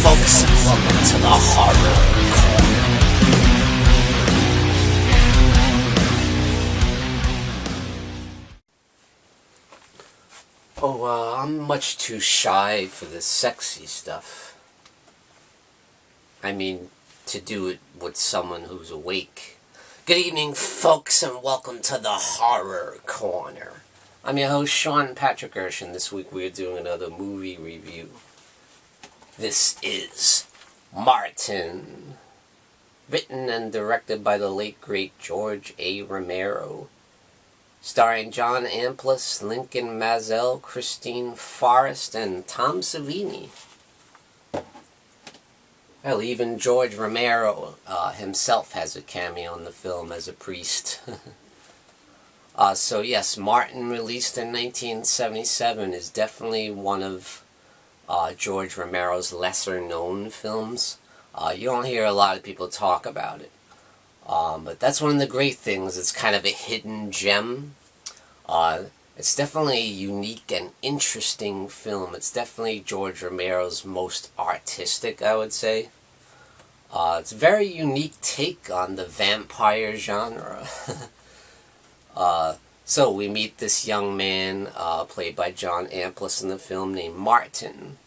folks, and welcome to the Horror Corner. Oh, I'm much too shy for the sexy stuff. I mean, to do it with someone who's awake. Good evening, folks, and welcome to the Horror Corner. I'm your host, Sean Patrick Gersh, and this week we're doing another movie review. This is Martin, written and directed by the late great George A. Romero, starring John Amplas, Lincoln Maazel, Christine Forrest, and Tom Savini. Well, even George Romero himself has a cameo in the film as a priest. So yes, Martin, released in 1977, is definitely one of George Romero's lesser-known films. You don't hear a lot of people talk about it. But that's one of the great things. It's kind of a hidden gem. It's definitely a unique and interesting film. It's definitely George Romero's most artistic, I would say. It's a very unique take on the vampire genre. So we meet this young man, played by John Amplas in the film, named Martin.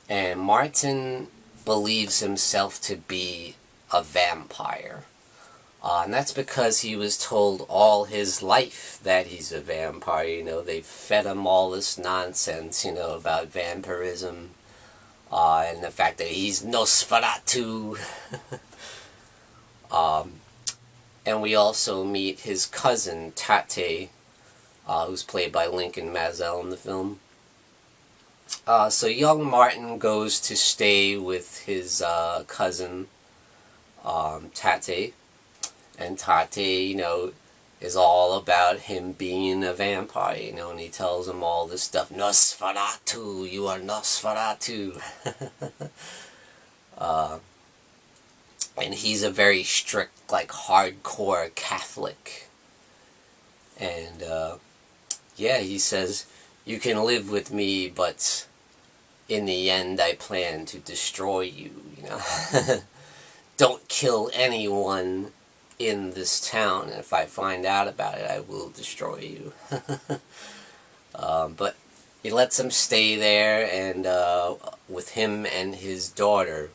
And Martin believes himself to be a vampire. And that's because he was told all his life that he's a vampire. You know, they fed him all this nonsense, about vampirism. And the fact that he's Nosferatu. And we also meet his cousin, Tate, who's played by Lincoln Maazel in the film. So young Martin goes to stay with his cousin, Tate. And Tate, is all about him being a vampire, and he tells him all this stuff. Nosferatu, you are Nosferatu. And he's a very strict, hardcore Catholic. And, he says, you can live with me, but in the end I plan to destroy you, Don't kill anyone in this town, and if I find out about it, I will destroy you. But he lets him stay there, and with him and his daughter,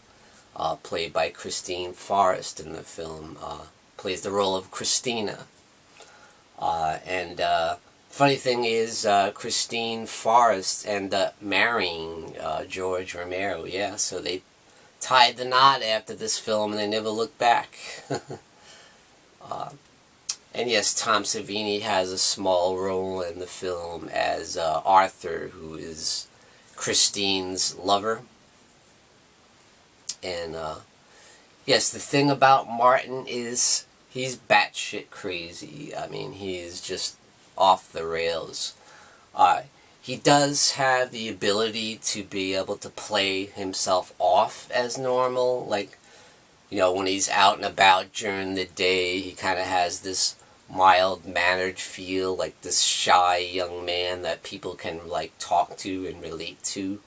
played by Christine Forrest in the film, plays the role of Christina. And funny thing is, Christine Forrest ended up marrying George Romero, so they tied the knot after this film and they never looked back. And yes, Tom Savini has a small role in the film as Arthur, who is Christine's lover. And yes, the thing about Martin is he's batshit crazy. I mean, he's just off the rails. He does have the ability to be able to play himself off as normal. When he's out and about during the day, he kind of has this mild-mannered feel, like this shy young man that people can, talk to and relate to.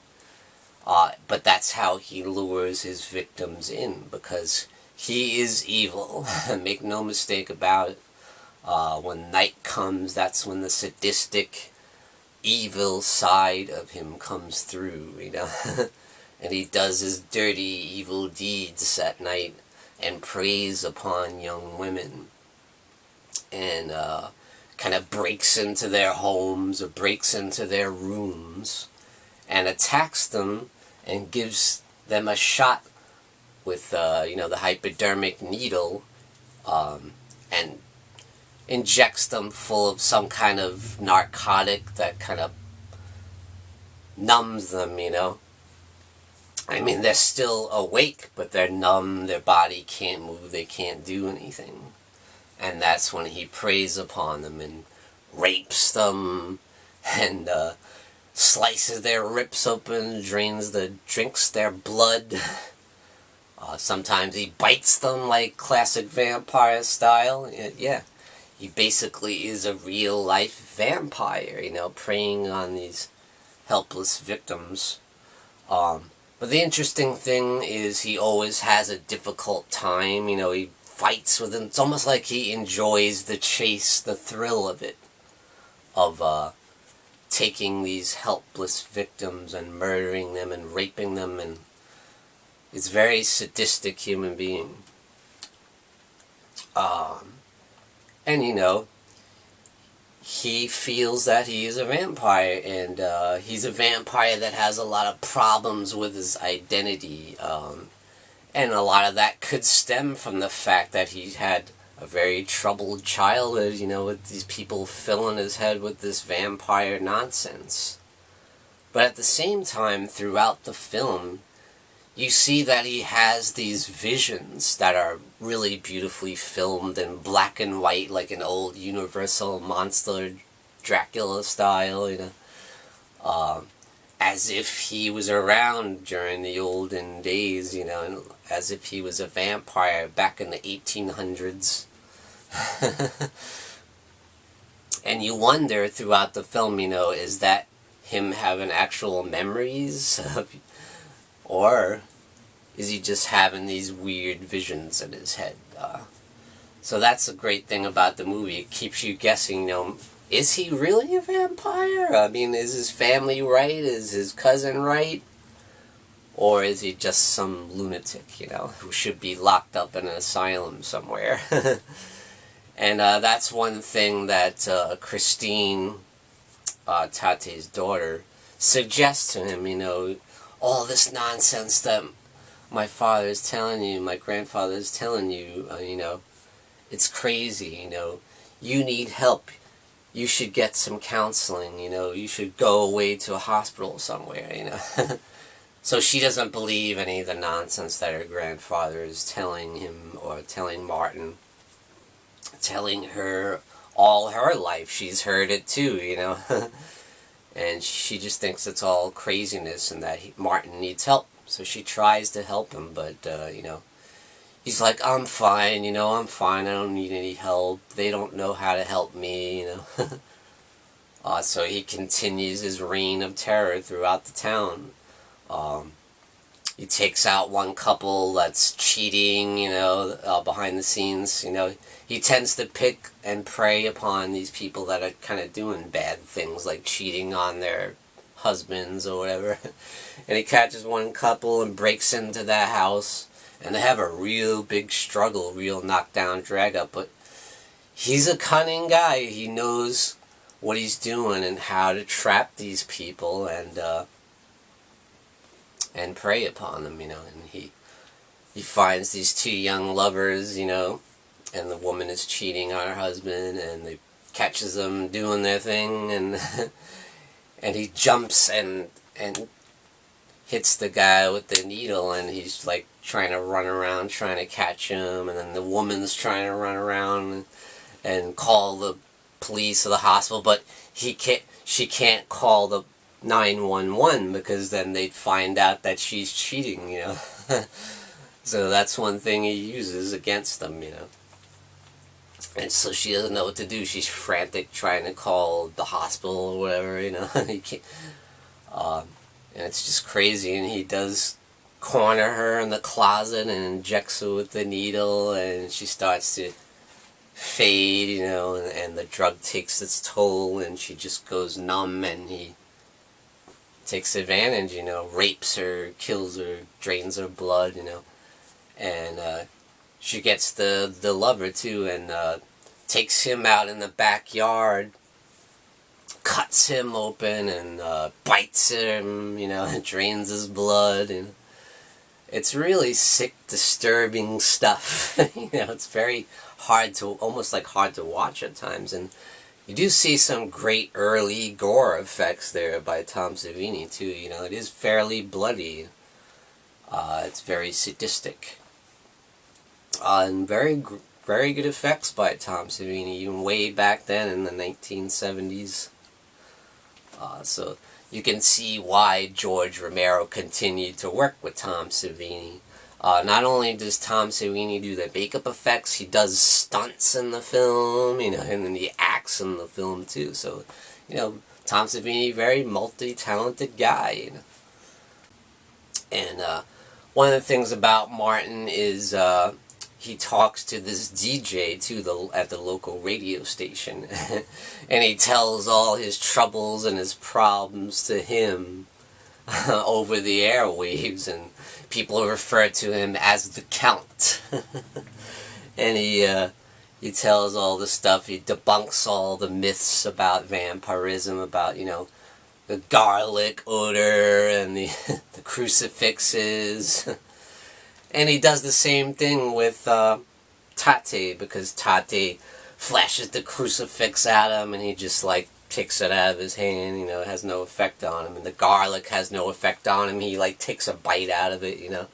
But that's how he lures his victims in, because he is evil. Make no mistake about it. When night comes, that's when the sadistic, evil side of him comes through, And he does his dirty, evil deeds at night and preys upon young women. And kind of breaks into their homes or breaks into their rooms and attacks them and gives them a shot with, the hypodermic needle, and injects them full of some kind of narcotic that kind of numbs them, I mean, they're still awake, but they're numb, their body can't move, they can't do anything. And that's when he preys upon them and rapes them and slices their ribs open, drinks their blood. Sometimes he bites them like classic vampire style. He basically is a real-life vampire, preying on these helpless victims. But the interesting thing is he always has a difficult time. He fights with him. It's almost like he enjoys the chase, the thrill of it, of taking these helpless victims and murdering them and raping them, and it's a very sadistic human being. And he feels that he is a vampire, and he's a vampire that has a lot of problems with his identity, and a lot of that could stem from the fact that he had a very troubled childhood, with these people filling his head with this vampire nonsense. But at the same time, throughout the film, you see that he has these visions that are really beautifully filmed in black and white, like an old Universal monster Dracula style, as if he was around during the olden days, and as if he was a vampire back in the 1800s. And you wonder throughout the film, is that him having actual memories? Or is he just having these weird visions in his head? So that's a great thing about the movie. It keeps you guessing, is he really a vampire? I mean, is his family right? Is his cousin right? Or is he just some lunatic, who should be locked up in an asylum somewhere? And that's one thing that Christine, Tate's daughter, suggests to him, all this nonsense that my father is telling you, my grandfather is telling you, it's crazy, you need help. You should get some counseling, you should go away to a hospital somewhere, So she doesn't believe any of the nonsense that her grandfather is telling him or telling Martin, telling her all her life. She's heard it too, and she just thinks it's all craziness and that Martin needs help. So she tries to help him, but, he's like, I'm fine, I'm fine, I don't need any help. They don't know how to help me, So he continues his reign of terror throughout the town. He takes out one couple that's cheating, behind the scenes, He tends to pick and prey upon these people that are kind of doing bad things, like cheating on their husbands or whatever. And he catches one couple and breaks into that house, and they have a real big struggle, real knockdown, drag up. But he's a cunning guy. He knows what he's doing and how to trap these people and prey upon them, and he finds these two young lovers, and the woman is cheating on her husband, and he catches them doing their thing, and and he jumps and hits the guy with the needle, and he's like trying to run around trying to catch him, and then the woman's trying to run around and call the police or the hospital, but she can't call the 911 because then they'd find out that she's cheating, So that's one thing he uses against them, And so she doesn't know what to do. She's frantic trying to call the hospital or whatever, He can't, and it's just crazy. And he does corner her in the closet and injects her with the needle, and she starts to fade, and the drug takes its toll, and she just goes numb, and he takes advantage, rapes her, kills her, drains her blood, and she gets the lover too, and takes him out in the backyard, cuts him open, and bites him, and drains his blood, and it's really sick, disturbing stuff. It's very almost hard to watch at times, and you do see some great early gore effects there by Tom Savini too. It is fairly bloody. It's very sadistic. And very good effects by Tom Savini, even way back then in the 1970s. So you can see why George Romero continued to work with Tom Savini. Not only does Tom Savini do the makeup effects, he does stunts in the film, and then he acts in the film too. So, Tom Savini, very multi-talented guy. And one of the things about Martin is he talks to this DJ at the local radio station, and he tells all his troubles and his problems to him over the airwaves, and people refer to him as the Count. And he tells all the stuff. He debunks all the myths about vampirism, about, you know, the garlic odor and the crucifixes. And he does the same thing with Tate, because Tate flashes the crucifix at him and he just like takes it out of his hand, you know, it has no effect on him. And the garlic has no effect on him. He like takes a bite out of it, you know.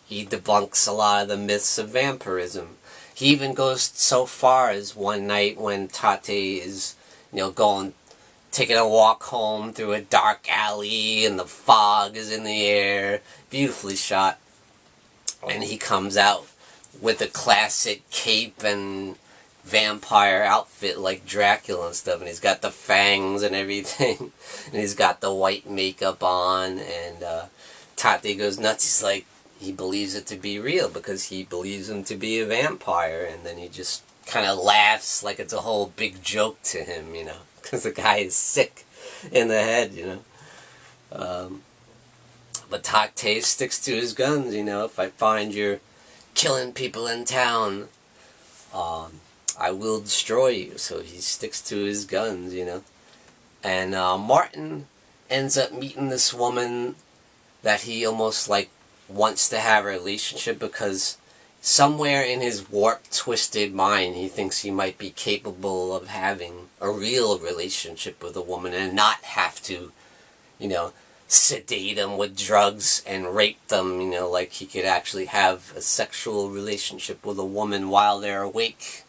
He debunks a lot of the myths of vampirism. He even goes so far as one night when Tate is, you know, taking a walk home through a dark alley and the fog is in the air, beautifully shot. And he comes out with a classic cape and vampire outfit like Dracula and stuff, and he's got the fangs and everything, and he's got the white makeup on, and Tate goes nuts. He's like, he believes it to be real because he believes him to be a vampire, and then he just kind of laughs like it's a whole big joke to him, you know, because the guy is sick in the head, you know. But Tate sticks to his guns, you know. If I find you're killing people in town, I will destroy you. So he sticks to his guns, you know. And Martin ends up meeting this woman that he almost like wants to have a relationship, because somewhere in his warped, twisted mind he thinks he might be capable of having a real relationship with a woman and not have to, you know, sedate them with drugs and rape them, you know, like he could actually have a sexual relationship with a woman while they're awake.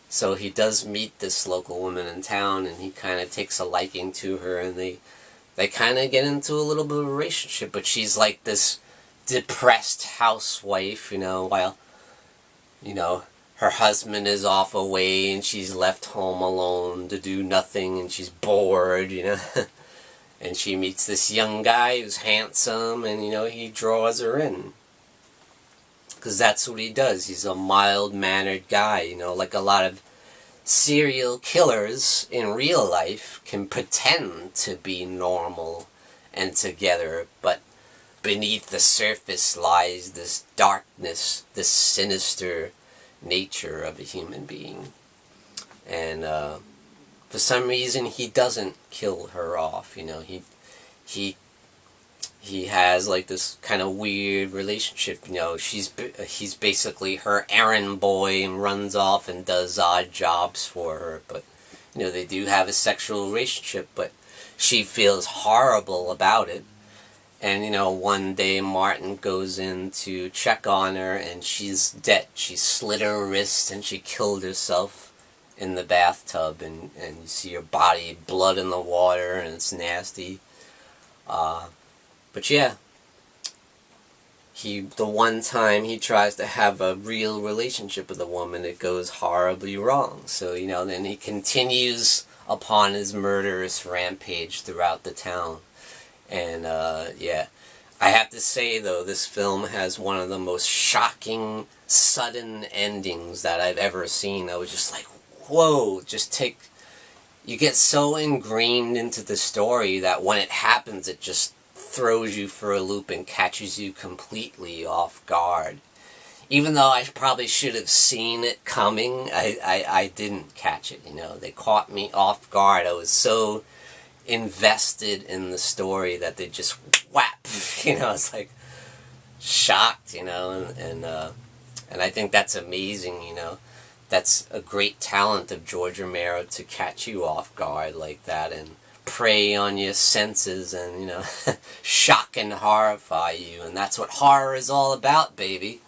So he does meet this local woman in town, and he kind of takes a liking to her, and they kind of get into a little bit of a relationship, but she's like this depressed housewife, you know, while, you know, her husband is off away and she's left home alone to do nothing, and she's bored, you know. And she meets this young guy who's handsome, and, you know, he draws her in. Because that's what he does. He's a mild-mannered guy, you know, like a lot of serial killers in real life can pretend to be normal and together, but beneath the surface lies this darkness, this sinister nature of a human being. And for some reason he doesn't kill her off, you know. He has like this kind of weird relationship, you know. He's basically her errand boy and runs off and does odd jobs for her, but, you know, they do have a sexual relationship, but she feels horrible about it. And, you know, one day Martin goes in to check on her, and she's dead. She slit her wrist and she killed herself in the bathtub, and you see her body, blood in the water, and it's nasty. But yeah, the one time he tries to have a real relationship with a woman, it goes horribly wrong. So, you know, then he continues upon his murderous rampage throughout the town. And, yeah, I have to say, though, this film has one of the most shocking, sudden endings that I've ever seen. I was just like, whoa, you get so ingrained into the story that when it happens, it just throws you for a loop and catches you completely off guard. Even though I probably should have seen it coming, I didn't catch it, you know. They caught me off guard. I was so invested in the story that they just whap, you know. It's like shocked, you know, and I think that's amazing, you know. That's a great talent of George Romero, to catch you off guard like that and prey on your senses and, you know, shock and horrify you. And that's what horror is all about, baby.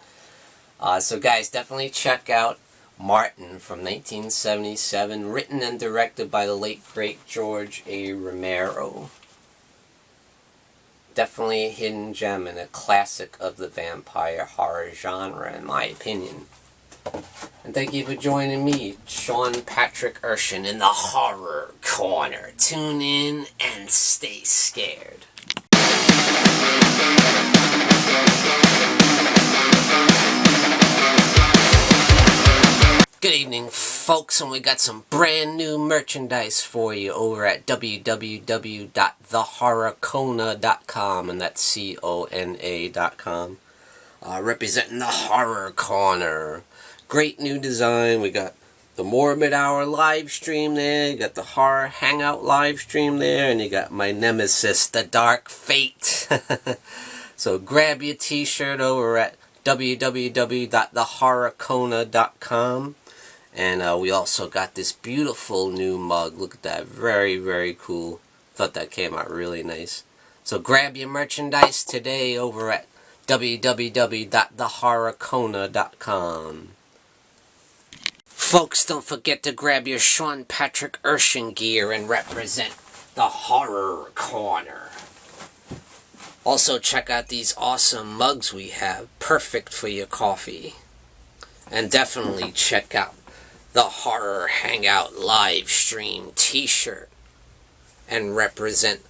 So guys, definitely check out Martin from 1977, written and directed by the late, great George A. Romero. Definitely a hidden gem and a classic of the vampire horror genre, in my opinion. And thank you for joining me, Sean Patrick Urshan, in the Horror Corner. Tune in and stay scared. Good evening, folks, and we got some brand new merchandise for you over at www.thehorrorkona.com, and that's CONA.com. Representing the Horror Corner. Great new design. We got the Morbid Hour live stream there, you got the Horror Hangout live stream there, and you got my nemesis, the Dark Fate. So grab your t-shirt over at www.thehorrorkona.com. And we also got this beautiful new mug. Look at that. Very, very cool. Thought that came out really nice. So grab your merchandise today over at www.thehorrorkona.com. Folks, don't forget to grab your Sean Patrick Urshan gear and represent the Horror Corner. Also check out these awesome mugs we have. Perfect for your coffee. And definitely check out the Horror Hangout live stream t-shirt and represent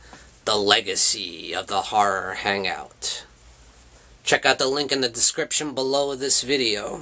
the legacy of the Horror Hangout. Check out the link in the description below this video.